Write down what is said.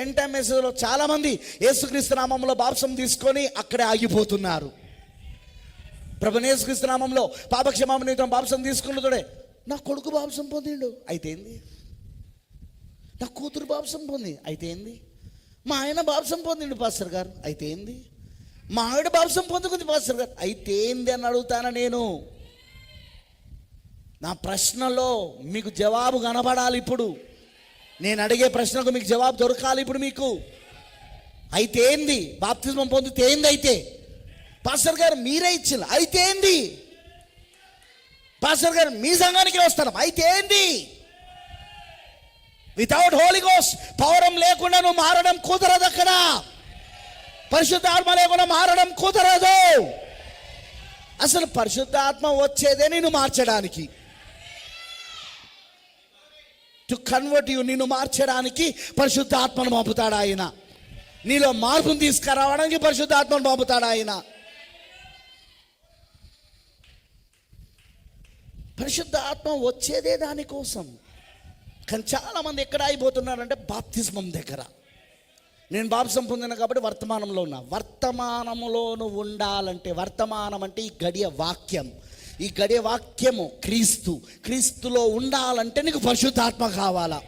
End time మెసేజ్లో చాలామంది యేసుక్రీస్తు నామంలో బాప్సం తీసుకొని అక్కడే ఆగిపోతున్నారు. ప్రభువైన యేసుక్రీస్తు నామంలో పాపక్షమాపణ నిమిత్తం బాప్సం తీసుకున్నతోడే నా కొడుకు బాప్సం పొందిండు, అయితే ఏంది? నా కూతురు బాప్సం పొంది, అయితే ఏంది? మా ఆయన బాప్సం పొందిండు పాస్టర్ గారు, అయితే ఏంది? మా ఆవిడ బాప్సం పొందుకుంది పాస్టర్ గారు, అయితే ఏంది అని అడుగుతాను నేను. నా ప్రశ్నలో మీకు జవాబు కనబడాలి. ఇప్పుడు నేను అడిగే ప్రశ్నకు మీకు జవాబు దొరకాలి. ఇప్పుడు మీకు అయితే ఏంది? బాప్తిజం పొందితే ఏంది? అయితే పాస్టర్ గారు మీరే ఇచ్చిన, అయితే ఏంది? పాస్టర్ గారు మీ సంఘానికి వస్తాను, అయితే ఏంది? వితౌట్ హోలీ గోస్ట్ పౌరం లేకుండా నువ్వు మారడం కుదరదు. అక్కడ పరిశుద్ధాత్మ లేకుండా మారడం కుదరదు. అసలు పరిశుద్ధాత్మ వచ్చేదే నిన్ను మార్చడానికి, టు కన్వర్ట్ యు, నిన్ను మార్చడానికి పరిశుద్ధాత్మను పంపుతాడు ఆయన. నీలో మార్పును తీసుకురావడానికి పరిశుద్ధాత్మను పంపుతాడు ఆయన. పరిశుద్ధాత్మ వచ్చేదే దానికోసం. కానీ చాలామంది ఎక్కడ అయిపోతున్నారంటే బాప్తిస్మం దగ్గర. నేను బాప్తిసం పొందిన కాబట్టి వర్తమానంలో ఉన్నా. వర్తమానంలో నువ్వు ఉండాలంటే, వర్తమానం అంటే ఈ గడియ వాక్యం, ఈ గడియ వాక్యము క్రీస్తులో ఉండాలంటే నీకు పరిశుద్ధాత్మ కావాలా.